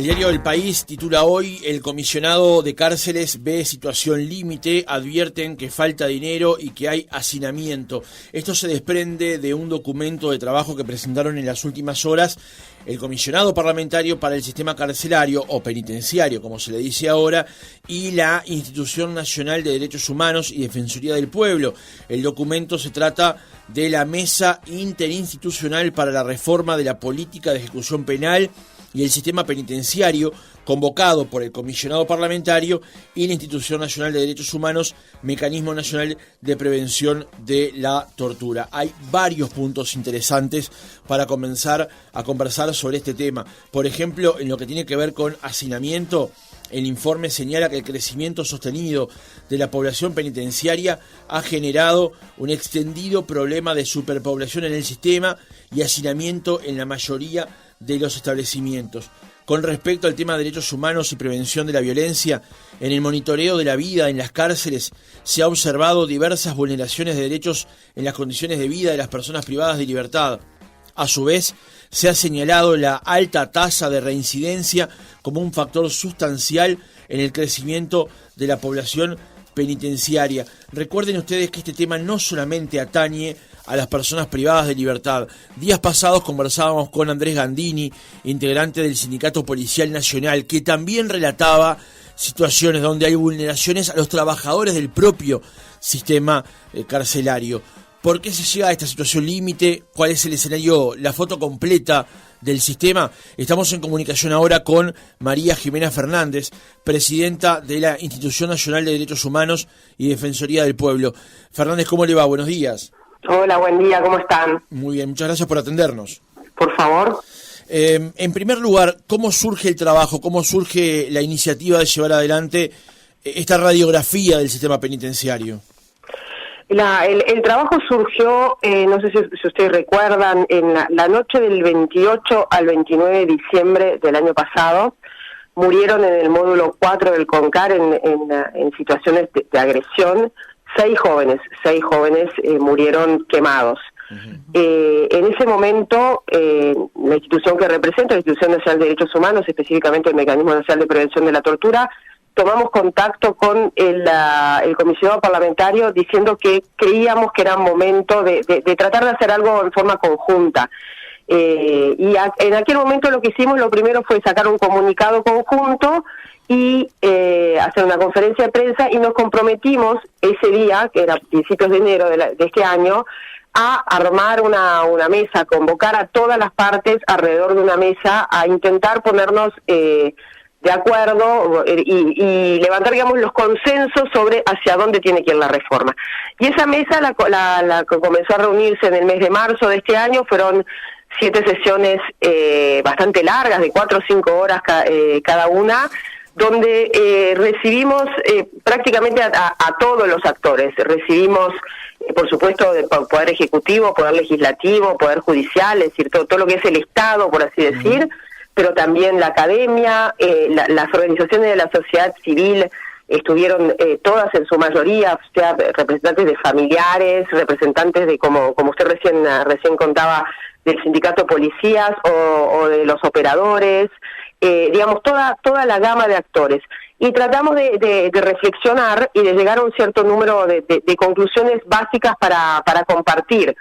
El diario El País titula hoy: el comisionado de cárceles ve situación límite, advierten que falta dinero y que hay hacinamiento. Esto se desprende de un documento de trabajo que presentaron en las últimas horas el comisionado parlamentario para el sistema carcelario o penitenciario, como se le dice ahora, y la Institución Nacional de Derechos Humanos y Defensoría del Pueblo. El documento se trata de la Mesa Interinstitucional para la Reforma de la Política de Ejecución Penal y el sistema penitenciario, convocado por el comisionado parlamentario y la Institución Nacional de Derechos Humanos, Mecanismo Nacional de Prevención de la Tortura. Hay varios puntos interesantes para comenzar a conversar sobre este tema. Por ejemplo, en lo que tiene que ver con hacinamiento, el informe señala que el crecimiento sostenido de la población penitenciaria ha generado un extendido problema de superpoblación en el sistema y hacinamiento en la mayoría de los establecimientos. Con respecto al tema de derechos humanos y prevención de la violencia, en el monitoreo de la vida en las cárceles se ha observado diversas vulneraciones de derechos en las condiciones de vida de las personas privadas de libertad. A su vez, se ha señalado la alta tasa de reincidencia como un factor sustancial en el crecimiento de la población penitenciaria. Recuerden ustedes que este tema no solamente atañe a las personas privadas de libertad. Días pasados conversábamos con Andrés Gandini, integrante del Sindicato Policial Nacional, que también relataba situaciones donde hay vulneraciones a los trabajadores del propio sistema carcelario. ¿Por qué se llega a esta situación límite? ¿Cuál es el escenario, la foto completa del sistema? Estamos en comunicación ahora con María Jimena Fernández, presidenta de la Institución Nacional de Derechos Humanos y Defensoría del Pueblo. Fernández, ¿cómo le va? Buenos días. Hola, buen día, ¿cómo están? Muy bien, muchas gracias por atendernos. Por favor. En primer lugar, ¿cómo surge el trabajo? ¿Cómo surge la iniciativa de llevar adelante esta radiografía del sistema penitenciario? El trabajo surgió, no sé si ustedes recuerdan, en la noche del 28 al 29 de diciembre del año pasado. Murieron en el módulo 4 del CONCAR en situaciones de agresión 6 jóvenes murieron quemados. En ese momento, la institución que representa, la Institución Nacional de Derechos Humanos, específicamente el Mecanismo Nacional de Prevención de la Tortura, tomamos contacto con el comisionado parlamentario diciendo que creíamos que era momento de tratar de hacer algo en forma conjunta. En aquel momento lo que hicimos, lo primero fue sacar un comunicado conjunto y hacer una conferencia de prensa, y nos comprometimos ese día, que era principios de enero de este año, a armar una mesa, convocar a todas las partes alrededor de una mesa, a intentar ponernos de acuerdo y levantar, digamos, los consensos sobre hacia dónde tiene que ir la reforma. Y esa mesa la comenzó a reunirse en el mes de marzo de este año. Fueron 7 sesiones bastante largas, de 4 o 5 horas cada una, donde recibimos prácticamente a todos los actores. Recibimos, por supuesto, del Poder Ejecutivo, Poder Legislativo, Poder Judicial, es decir, todo lo que es el Estado, por así decir, pero también la academia, las organizaciones de la sociedad civil estuvieron todas en su mayoría, o sea, representantes de familiares, representantes de, como usted recién contaba, del sindicato policías o de los operadores, digamos, toda la gama de actores. Y tratamos de reflexionar y de llegar a un cierto número de conclusiones básicas para compartir.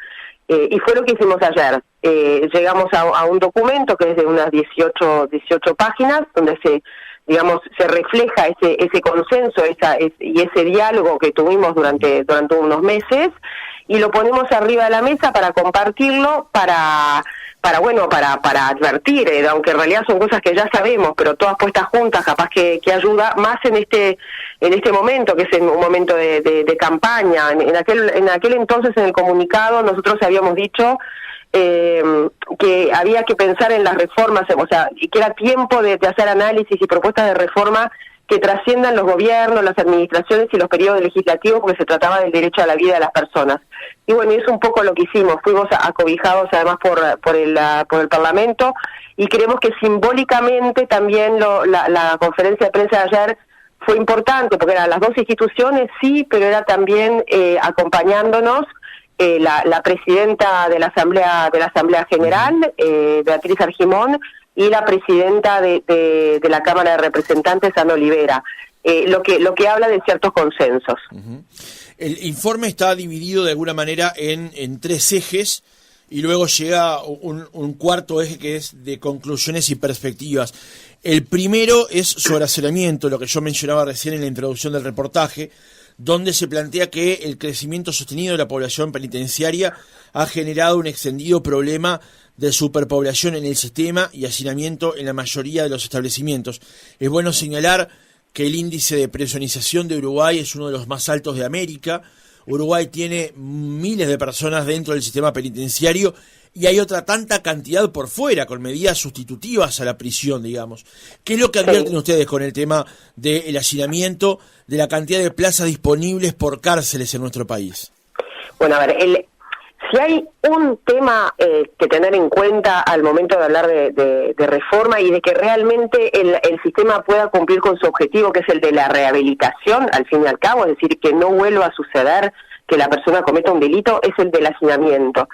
Y fue lo que hicimos ayer. Llegamos a un documento que es de unas 18 páginas, donde se refleja ese consenso y ese diálogo que tuvimos durante unos meses, y lo ponemos arriba de la mesa para compartirlo, para advertir, aunque en realidad son cosas que ya sabemos, pero todas puestas juntas capaz que ayuda más en este momento, que es un momento de campaña. En aquel entonces, en el comunicado, nosotros habíamos dicho que había que pensar en las reformas, o sea, que era tiempo de hacer análisis y propuestas de reforma que trasciendan los gobiernos, las administraciones y los periodos legislativos, porque se trataba del derecho a la vida de las personas. Y bueno, eso es un poco lo que hicimos. Fuimos acobijados además por el Parlamento, y creemos que simbólicamente también la conferencia de prensa de ayer fue importante, porque eran las dos instituciones, sí, pero era también acompañándonos la presidenta de la Asamblea General, Beatriz Argimón, y la presidenta de la Cámara de Representantes, Ana Olivera, lo que habla de ciertos consensos. Uh-huh. El informe está dividido de alguna manera en tres ejes, y luego llega un cuarto eje que es de conclusiones y perspectivas. El primero es sobre hacinamiento, lo que yo mencionaba recién en la introducción del reportaje, donde se plantea que el crecimiento sostenido de la población penitenciaria ha generado un extendido problema de superpoblación en el sistema y hacinamiento en la mayoría de los establecimientos. Es bueno señalar que el índice de presonización de Uruguay es uno de los más altos de América. Uruguay tiene miles de personas dentro del sistema penitenciario y hay otra tanta cantidad por fuera, con medidas sustitutivas a la prisión, digamos. ¿Qué es lo que advierten ustedes con el tema del hacinamiento, de la cantidad de plazas disponibles por cárceles en nuestro país? Bueno, a ver, si hay un tema que tener en cuenta al momento de hablar de reforma y de que realmente el sistema pueda cumplir con su objetivo, que es el de la rehabilitación, al fin y al cabo, es decir, que no vuelva a suceder que la persona cometa un delito, es el del hacinamiento.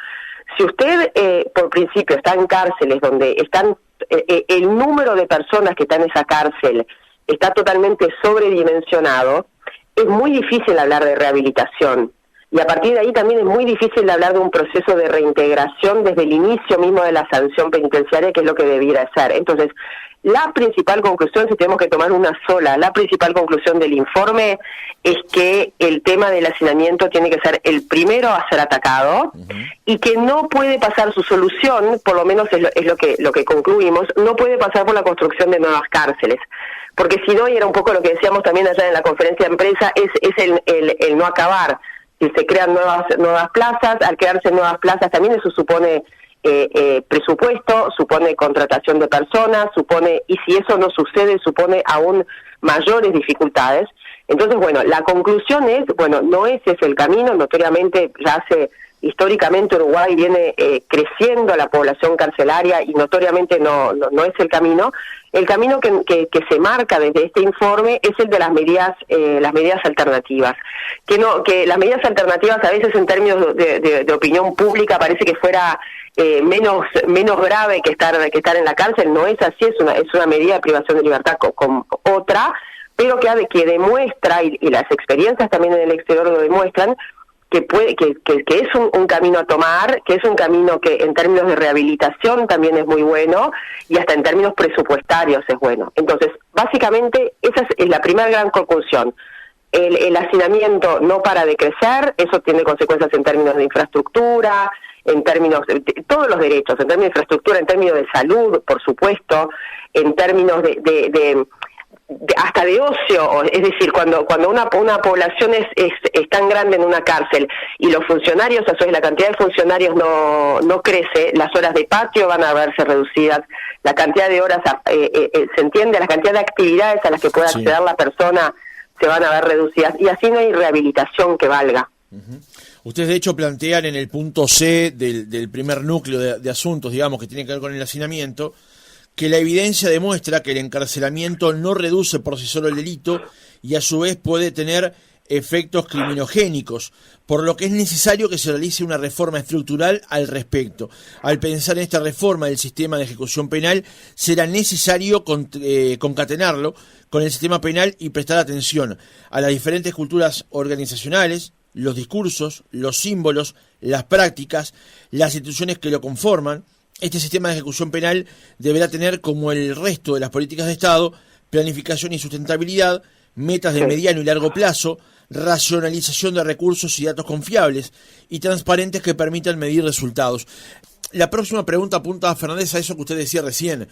Si usted, por principio, está en cárceles donde están el número de personas que están en esa cárcel está totalmente sobredimensionado, es muy difícil hablar de rehabilitación. Y a partir de ahí también es muy difícil hablar de un proceso de reintegración desde el inicio mismo de la sanción penitenciaria, que es lo que debiera ser. Entonces, la principal conclusión, si tenemos que tomar una sola, la principal conclusión del informe es que el tema del hacinamiento tiene que ser el primero a ser atacado, y que no puede pasar su solución, por lo menos es lo que concluimos, no puede pasar por la construcción de nuevas cárceles. Porque si no, y era un poco lo que decíamos también allá en la conferencia de prensa, es el no acabar. Si se crean nuevas plazas, al crearse nuevas plazas también eso supone presupuesto, supone contratación de personas, y si eso no sucede, supone aún mayores dificultades. Entonces, bueno, la conclusión es, no ese es el camino. Notoriamente, históricamente Uruguay viene creciendo la población carcelaria y notoriamente no es el camino. El camino que se marca desde este informe es el de las medidas alternativas. Que las medidas alternativas a veces en términos de opinión pública parece que fuera menos grave que estar en la cárcel. No es así, es una medida de privación de libertad con otra, pero que demuestra, y las experiencias también en el exterior lo demuestran, que es un camino a tomar, que es un camino que en términos de rehabilitación también es muy bueno, y hasta en términos presupuestarios es bueno. Entonces, básicamente, esa es la primera gran conclusión. El hacinamiento no para de crecer, eso tiene consecuencias en términos de infraestructura, en términos de todos los derechos, en términos de infraestructura, en términos de salud, por supuesto, en términos hasta de ocio, es decir, cuando una población es tan grande en una cárcel y los funcionarios, o sea, la cantidad de funcionarios no crece, las horas de patio van a verse reducidas, la cantidad de horas, se entiende, la cantidad de actividades a las que puede acceder la persona se van a ver reducidas, y así no hay rehabilitación que valga. Uh-huh. Ustedes de hecho plantean en el punto C del primer núcleo de asuntos, digamos, que tiene que ver con el hacinamiento, que la evidencia demuestra que el encarcelamiento no reduce por sí solo el delito y a su vez puede tener efectos criminogénicos, por lo que es necesario que se realice una reforma estructural al respecto. Al pensar en esta reforma del sistema de ejecución penal, será necesario concatenarlo con el sistema penal y prestar atención a las diferentes culturas organizacionales, los discursos, los símbolos, las prácticas, las instituciones que lo conforman. Este sistema de ejecución penal deberá tener, como el resto de las políticas de Estado, planificación y sustentabilidad, metas de mediano y largo plazo, racionalización de recursos y datos confiables y transparentes que permitan medir resultados. La próxima pregunta apunta a Fernández a eso que usted decía recién,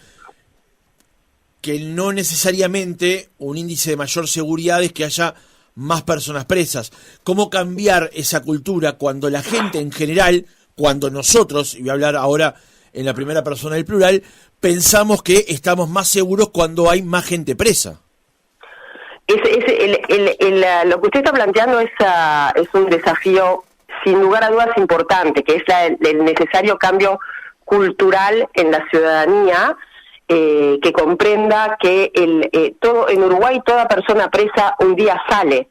que no necesariamente un índice de mayor seguridad es que haya más personas presas. ¿Cómo cambiar esa cultura cuando la gente en general, cuando nosotros, y voy a hablar ahora en la primera persona del plural, pensamos que estamos más seguros cuando hay más gente presa? Lo que usted está planteando es un desafío sin lugar a dudas importante, que es el necesario cambio cultural en la ciudadanía, que comprenda que en Uruguay toda persona presa un día sale,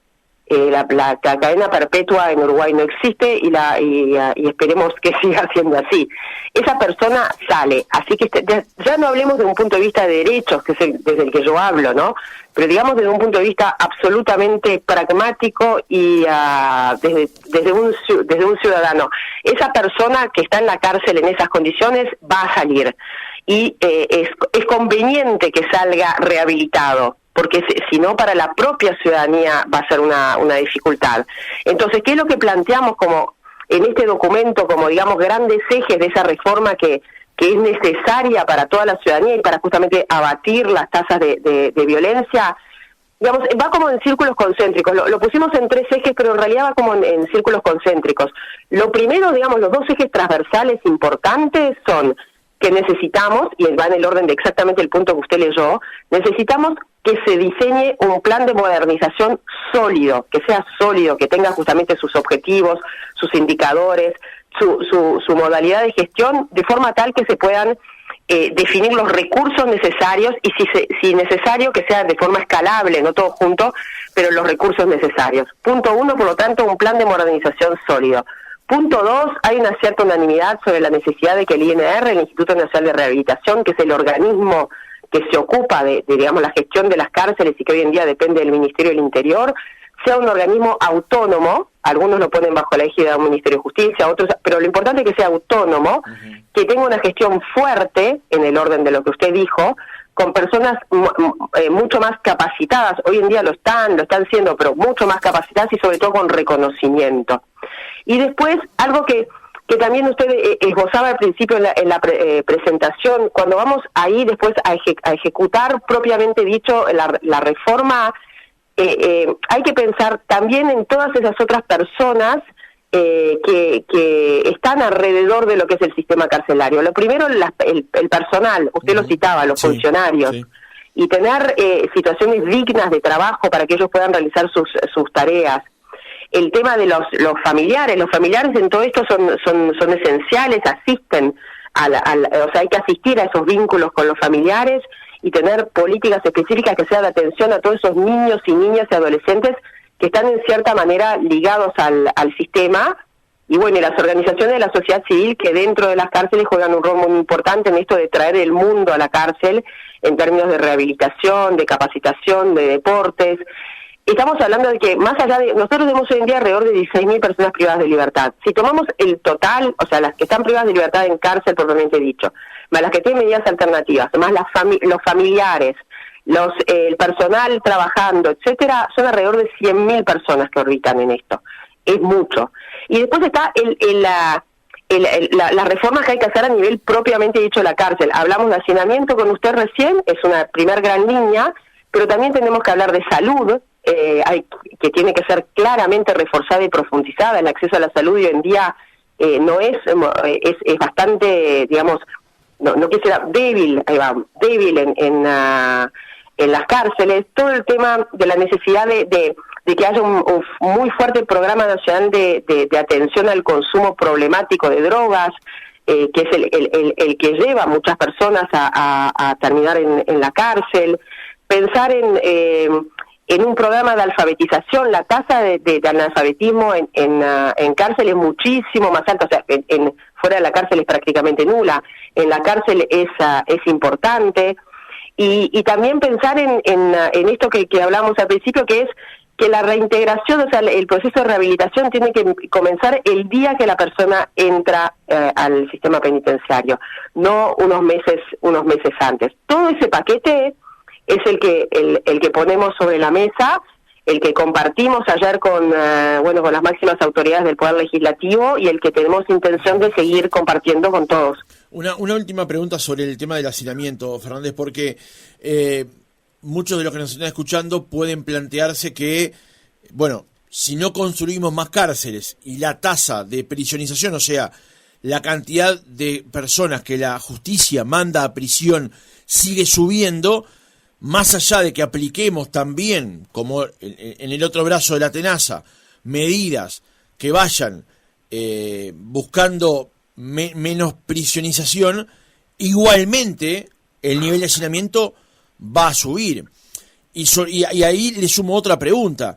la cadena perpetua en Uruguay no existe y esperemos que siga siendo así. Esa persona sale, así que ya no hablemos desde un punto de vista de derechos, que es desde el que yo hablo, ¿no? Pero digamos desde un punto de vista absolutamente pragmático y desde un ciudadano. Esa persona que está en la cárcel en esas condiciones va a salir y es conveniente que salga rehabilitado, porque si no para la propia ciudadanía va a ser una dificultad. Entonces, ¿qué es lo que planteamos como en este documento, como digamos grandes ejes de esa reforma que es necesaria para toda la ciudadanía y para justamente abatir las tasas de violencia? Digamos, va como en círculos concéntricos, lo pusimos en 3 ejes, pero en realidad va como en círculos concéntricos. Lo primero, digamos, los 2 ejes transversales importantes son que necesitamos, y va en el orden de exactamente el punto que usted leyó, necesitamos que se diseñe un plan de modernización sólido, que sea sólido, que tenga justamente sus objetivos, sus indicadores, su modalidad de gestión, de forma tal que se puedan definir los recursos necesarios y si necesario que sea de forma escalable, no todo junto, pero los recursos necesarios. Punto 1, por lo tanto, un plan de modernización sólido. Punto 2, hay una cierta unanimidad sobre la necesidad de que el INR, el Instituto Nacional de Rehabilitación, que es el organismo que se ocupa de digamos, la gestión de las cárceles y que hoy en día depende del Ministerio del Interior, sea un organismo autónomo. Algunos lo ponen bajo la égida de un Ministerio de Justicia, otros, pero lo importante es que sea autónomo, que tenga una gestión fuerte, en el orden de lo que usted dijo, con personas mucho más capacitadas. Hoy en día lo están siendo, pero mucho más capacitadas y sobre todo con reconocimiento. Y después, algo que también usted esbozaba al principio en la presentación, cuando vamos ahí después a ejecutar propiamente dicho la reforma, hay que pensar también en todas esas otras personas que están alrededor de lo que es el sistema carcelario. Lo primero, el personal, usted lo citaba, los funcionarios, y tener situaciones dignas de trabajo para que ellos puedan realizar sus tareas. El tema de los familiares en todo esto son esenciales, asisten o sea, hay que asistir a esos vínculos con los familiares y tener políticas específicas que sean de atención a todos esos niños y niñas y adolescentes que están en cierta manera ligados al sistema, y bueno, y las organizaciones de la sociedad civil que dentro de las cárceles juegan un rol muy importante en esto de traer el mundo a la cárcel en términos de rehabilitación, de capacitación, de deportes. Estamos hablando de que más allá de... Nosotros tenemos hoy en día alrededor de 16.000 personas privadas de libertad. Si tomamos el total, o sea, las que están privadas de libertad en cárcel propiamente dicho, más las que tienen medidas alternativas, más los familiares, el personal trabajando, etcétera, son alrededor de 100.000 personas que orbitan en esto. Es mucho. Y después está las reformas que hay que hacer a nivel propiamente dicho de la cárcel. Hablamos de hacinamiento con usted recién, es una primer gran línea, pero también tenemos que hablar de salud, que tiene que ser claramente reforzada y profundizada. El acceso a la salud hoy en día no es bastante, digamos, no quisiera débil en las cárceles. Todo el tema de la necesidad de que haya un muy fuerte programa nacional de atención al consumo problemático de drogas, que es el que lleva a muchas personas a terminar en la cárcel. Pensar en un programa de alfabetización. La tasa de analfabetismo en cárcel es muchísimo más alta, o sea, fuera de la cárcel es prácticamente nula, en la cárcel es importante, y también pensar en esto que hablamos al principio, que es que la reintegración, o sea, el proceso de rehabilitación tiene que comenzar el día que la persona entra al sistema penitenciario, no unos meses antes. Todo ese paquete es el que ponemos sobre la mesa, el que compartimos ayer con las máximas autoridades del Poder Legislativo y el que tenemos intención de seguir compartiendo con todos. Una última pregunta sobre el tema del hacinamiento, Fernández, porque muchos de los que nos están escuchando pueden plantearse que, bueno, si no construimos más cárceles y la tasa de prisionización, o sea, la cantidad de personas que la justicia manda a prisión sigue subiendo, más allá de que apliquemos también, como en el otro brazo de la tenaza, medidas que vayan buscando menos prisionización, igualmente el nivel de hacinamiento va a subir. Y ahí le sumo otra pregunta.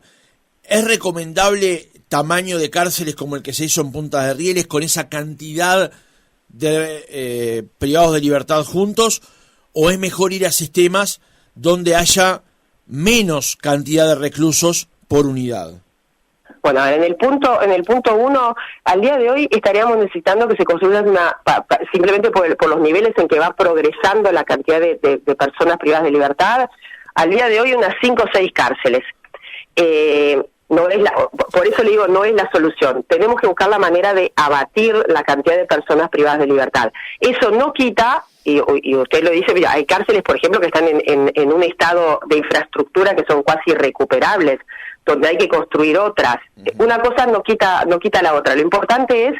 ¿Es recomendable tamaño de cárceles como el que se hizo en Punta de Rieles, con esa cantidad de privados de libertad juntos, o es mejor ir a sistemas donde haya menos cantidad de reclusos por unidad? Bueno, en el punto 1, al día de hoy estaríamos necesitando que se construya simplemente por los niveles en que va progresando la cantidad de personas privadas de libertad, al día de hoy unas 5 o 6 cárceles. No es por eso le digo, no es la solución. Tenemos que buscar la manera de abatir la cantidad de personas privadas de libertad. Eso no quita, y usted lo dice, mira, hay cárceles, por ejemplo, que están en un estado de infraestructura que son casi irrecuperables, donde hay que construir otras. Una cosa no quita la otra. Lo importante es,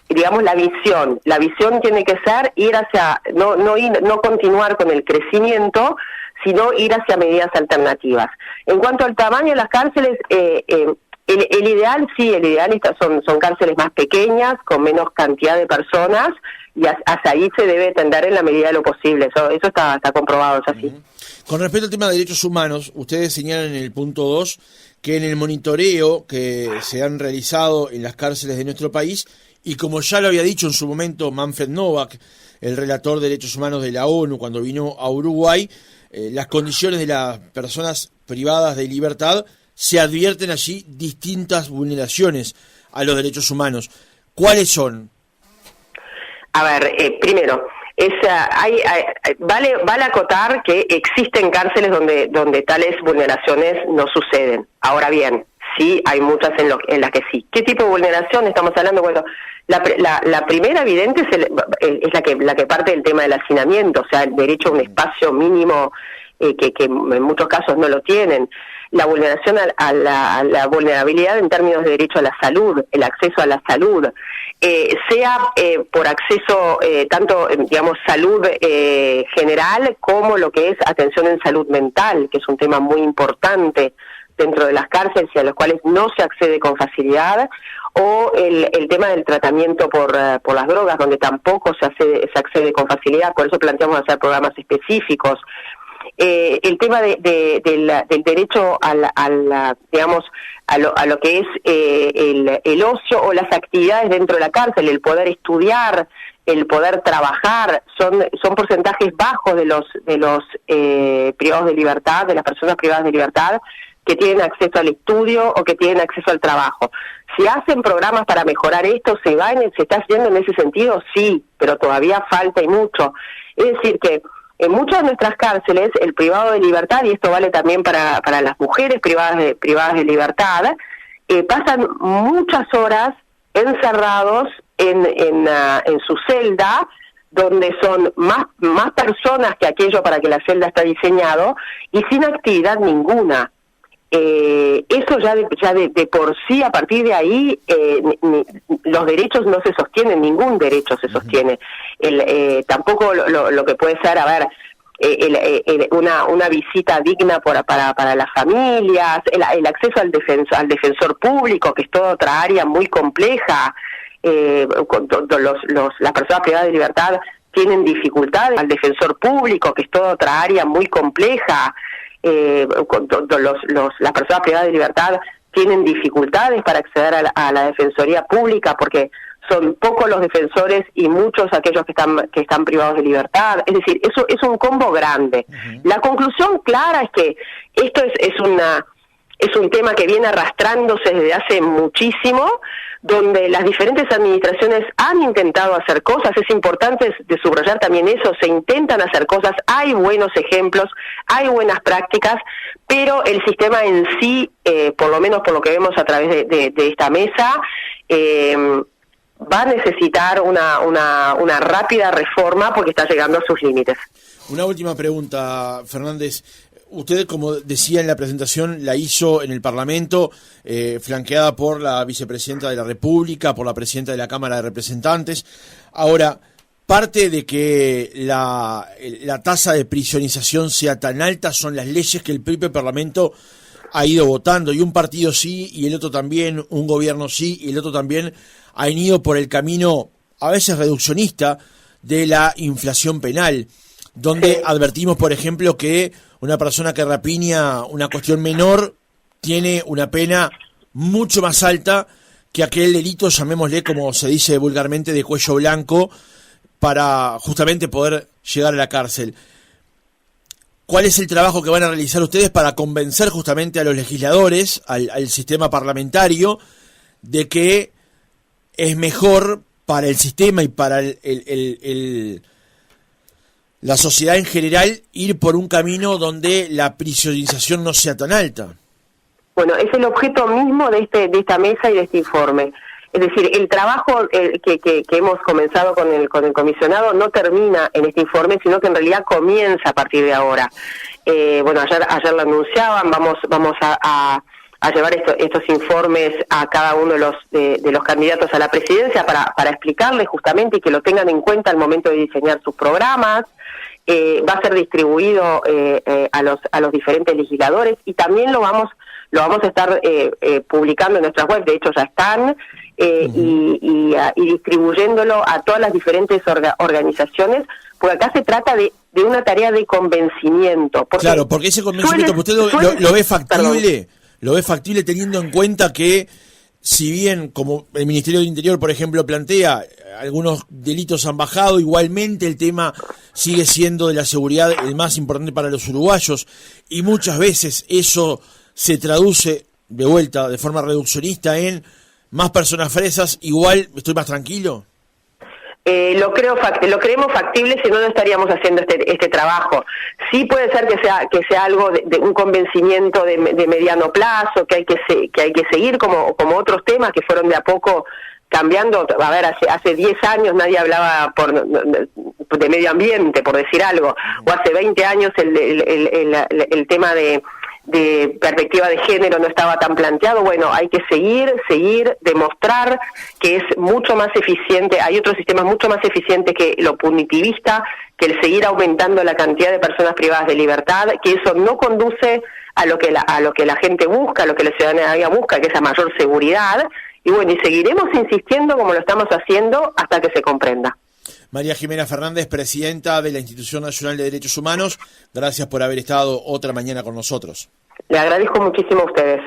digamos, la visión. La visión tiene que ser ir hacia, no continuar con el crecimiento, sino ir hacia medidas alternativas. En cuanto al tamaño de las cárceles, el ideal son cárceles más pequeñas, con menos cantidad de personas, y hacia ahí se debe tender en la medida de lo posible. Eso está comprobado, es así. Con respecto al tema de derechos humanos, ustedes señalan en el punto 2 que en el monitoreo que se han realizado en las cárceles de nuestro país, y como ya lo había dicho en su momento Manfred Novak, el relator de derechos humanos de la ONU cuando vino a Uruguay, las condiciones de las personas privadas de libertad, se advierten allí distintas vulneraciones a los derechos humanos. ¿Cuáles son? A ver, primero, vale acotar que existen cárceles donde tales vulneraciones no suceden. Ahora bien, sí hay muchas en las que sí. ¿Qué tipo de vulneración estamos hablando? Bueno, la primera evidente es la que parte del tema del hacinamiento, o sea, el derecho a un espacio mínimo que en muchos casos no lo tienen. La vulneración a la vulnerabilidad en términos de derecho a la salud, el acceso a la salud, sea por acceso tanto, digamos, salud general como lo que es atención en salud mental, que es un tema muy importante dentro de las cárceles y a los cuales no se accede con facilidad, o el tema del tratamiento por las drogas, donde tampoco se accede con facilidad. Por eso planteamos hacer programas específicos. El tema del derecho digamos, a lo que es el ocio o las actividades dentro de la cárcel, el poder estudiar, el poder trabajar, son porcentajes bajos de los privados de libertad, de las personas privadas de libertad, que tienen acceso al estudio o que tienen acceso al trabajo. Si hacen programas para mejorar esto, se está haciendo en ese sentido, sí, pero todavía falta y mucho. Es decir que en muchas de nuestras cárceles, el privado de libertad, y esto vale también para las mujeres privadas de libertad, pasan muchas horas encerrados en su celda, donde son más personas que aquello para que la celda está diseñado, y sin actividad ninguna. Eso ya de por sí, a partir de ahí, los derechos no se sostienen, ningún derecho se sostiene. Tampoco lo que puede ser, a ver, una visita digna para las familias, el acceso al defensor público, que es toda otra área muy compleja. Las personas privadas de libertad tienen dificultades al defensor público, que es toda otra área muy compleja. Las personas privadas de libertad tienen dificultades para acceder a la defensoría pública porque son pocos los defensores y muchos aquellos que están privados de libertad. Es decir, eso es un combo grande. La conclusión clara es que esto es un tema que viene arrastrándose desde hace muchísimo, donde las diferentes administraciones han intentado hacer cosas. Es importante de subrayar también eso, se intentan hacer cosas, hay buenos ejemplos, hay buenas prácticas, pero el sistema en sí, por lo menos por lo que vemos a través de esta mesa, va a necesitar una rápida reforma porque está llegando a sus límites. Una última pregunta, Fernández. Usted, como decía en la presentación, la hizo en el Parlamento, flanqueada por la vicepresidenta de la República, por la presidenta de la Cámara de Representantes. Ahora, parte de que la tasa de prisionización sea tan alta son las leyes que el propio Parlamento ha ido votando, y un partido sí, y el otro también, un gobierno sí, y el otro también, han ido por el camino, a veces reduccionista, de la inflación penal, donde advertimos, por ejemplo, que una persona que rapiña una cuestión menor tiene una pena mucho más alta que aquel delito, llamémosle como se dice vulgarmente, de cuello blanco, para justamente poder llegar a la cárcel. ¿Cuál es el trabajo que van a realizar ustedes para convencer justamente a los legisladores, al sistema parlamentario, de que es mejor para el sistema y para la sociedad en general ir por un camino donde la prisionización no sea tan alta? Bueno, es el objeto mismo de esta mesa y de este informe. Es decir, el trabajo que hemos comenzado con el comisionado no termina en este informe, sino que en realidad comienza a partir de ahora. Bueno, ayer lo anunciaban, vamos a llevar estos informes a cada uno de los candidatos a la presidencia para explicarles justamente y que lo tengan en cuenta al momento de diseñar sus programas. Va a ser distribuido a los diferentes legisladores y también lo vamos a estar publicando en nuestras webs, de hecho ya están, y distribuyéndolo a todas las diferentes organizaciones, porque acá se trata de una tarea de convencimiento. Claro, porque ese convencimiento que usted lo ve factible, lo ve factible teniendo en cuenta que, si bien, como el Ministerio del Interior, por ejemplo, plantea, algunos delitos han bajado, igualmente el tema sigue siendo de la seguridad el más importante para los uruguayos, y muchas veces eso se traduce de vuelta de forma reduccionista en más personas presas, igual estoy más tranquilo. Lo creemos factible, si no estaríamos haciendo este trabajo. Sí puede ser que sea algo de un convencimiento de mediano plazo, que hay que seguir como otros temas que fueron de a poco cambiando. A ver, hace 10 años nadie hablaba de medio ambiente, por decir algo, o hace 20 años el tema de perspectiva de género no estaba tan planteado. Bueno, hay que seguir, demostrar que es mucho más eficiente, hay otros sistemas mucho más eficientes que lo punitivista, que el seguir aumentando la cantidad de personas privadas de libertad, que eso no conduce a lo que la gente busca, a lo que la ciudadanía busca, que es a mayor seguridad, y bueno, y seguiremos insistiendo como lo estamos haciendo hasta que se comprenda. María Jimena Fernández, presidenta de la Institución Nacional de Derechos Humanos, gracias por haber estado otra mañana con nosotros. Le agradezco muchísimo a ustedes.